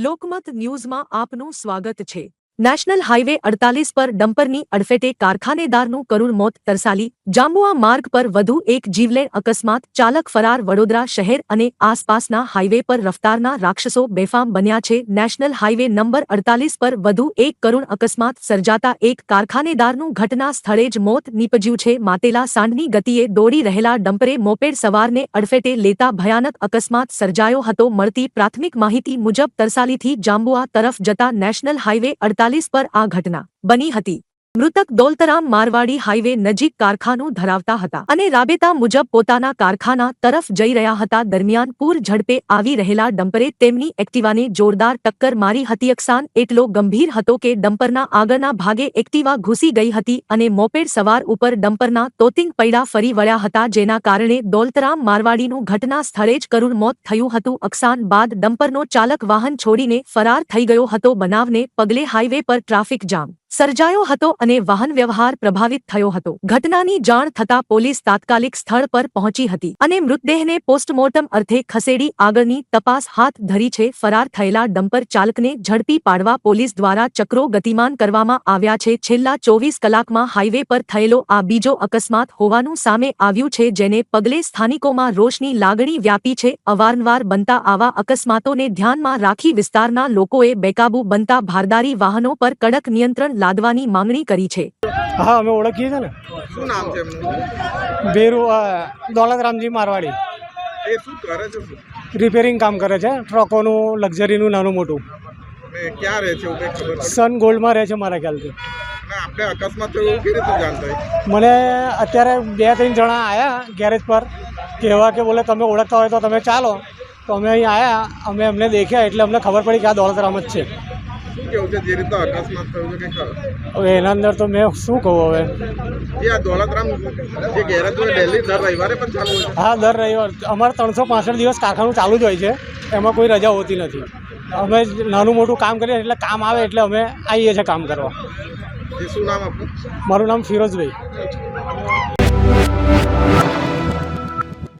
લોકમત ન્યૂઝમાં આપનું સ્વાગત છે। નેશનલ હાઈવે 48 પર ડમ્પરની અડફેટે કારખાનેદારનું કરુણ મોત તરસાલી। જાંબુઆ માર્ગ પર વધુ એક જીવલેણ અકસ્માત। ચાલક ફરાર। વડોદરા શહેર અને આસપાસના હાઈવે પર રફતારના રાક્ષસો બેફામ બન્યા છે। નેશનલ હાઈવે નંબર 48 પર વધુ એક કરુણ અકસ્માત સર્જાતા એક કારખાનેદારનું ઘટના સ્થળે જ મોત નીપજ્યું છે। માતેલા સાંઢની ગતિએ દોડી રહેલા ડમ્પરે મોપેડ સવારને અડફેટે લેતા ભયાનક અકસ્માત સર્જાયો હતો। મળતી પ્રાથમિક માહિતી મુજબ તરસાલીથી જાંબુઆ તરફ જતા નેશનલ હાઈવે 48 પર આ ઘટના બની હતી। મૃતક દોલતરામ મારવાડી હાઈવે નજીક કારખાનું ધરાવતા હતા અને રાબેતા મુજબ પોતાના કારખાના તરફ જઈ રહ્યા હતા। દરમિયાન પૂર ઝડપે આવી રહેલા ડમ્પરે તેમની એક્ટિવાને જોરદાર ટક્કર મારી હતી। નુકસાન એટલો ગંભીર હતો કે ડમ્પરના આગળના ભાગે એક્ટિવા ઘૂસી ગઈ હતી અને મોપેડ સવાર ઉપર ડમ્પરના તોતિંગ પૈડા ફરી વળ્યા હતા, જેના કારણે દોલતરામ મારવાડીનું ઘટના સ્થળે જ કરુણ મોત થયું હતું। નુકસાન બાદ ડમ્પરનો ચાલક વાહન છોડીને ફરાર થઈ ગયો હતો। બનાવને પગલે હાઈવે પર ટ્રાફિક જામ સર્જાયો હતો અને વાહન વ્યવહાર પ્રભાવિત થયો હતો। ઘટનાની જાણ થતાં પોલીસ તાત્કાલિક સ્થળ પર પહોંચી હતી અને મૃતદેહને પોસ્ટમોર્ટમ અર્થે ખસેડી આગળની તપાસ હાથ ધરી છે। ફરાર થયેલા ડમ્પર ચાલકને ઝડપી પાડવા પોલીસ દ્વારા ચક્રો ગતિમાન કરવામાં આવ્યા છે। છેલ્લા 24 કલાકમાં હાઈવે પર થયેલો આ બીજો અકસ્માત હોવાનું સામે આવ્યું છે, જેને પગલે સ્થાનિકોમાં રોષની લાગણી વ્યાપી છે। અવારનવાર બનતા આવા અકસ્માતોને ધ્યાનમાં રાખી વિસ્તારના લોકોએ બેકાબુ બનતા ભારદારી વાહનો પર કડક નિયંત્રણ લાદવાની માંગણી કરી છે। હા, અમે ઓળખીએ છીએ ને। શું નામ છે એમનું? બેરુ દોલતરામજી મારવાડી। એ શું કરે છે? રિપેરિંગ કામ કરે છે, ટ્રકોનું, લક્ઝરીનું, નાનું મોટું। અને ક્યાં રહે છે એવું કંઈ ખબર પડી? સન ગોલ્ડમાં રહે છે મારા ખ્યાલથી। અને આપણે અકસ્માત થયો એવું કેવી રીતે જાણ થઈ? મને અત્યારે 2-3 જણા આવ્યા ગેરેજ પર કહેવા કે બોલે તમે ઓળખતા હોય તો તમે ચાલો, તો અમે અહીં આવ્યા, અમે એમને દેખ્યા એટલે અમને ખબર પડી કે આ દોલતરામ જ છે। શું કેવું છે જે રીતે અકસ્માત થયો છે કંઈ ખબર? હવે એના અંદર તો મેં શું કહું હવે। જે આ દોલતરામ જે ગેરેજ હોય ડેલી દર રવિવારે પણ ચાલુ હોય છે? હા, દર રવિવાર અમારે 365 દિવસ કારખાનું ચાલુ જ હોય છે, એમાં કોઈ રજા હોતી નથી। અમે નાનું મોટું કામ કરીએ એટલે કામ આવે એટલે અમે આવીએ છીએ કામ કરવા। એ શું નામ આપણું? મારું નામ ફિરોઝભાઈ।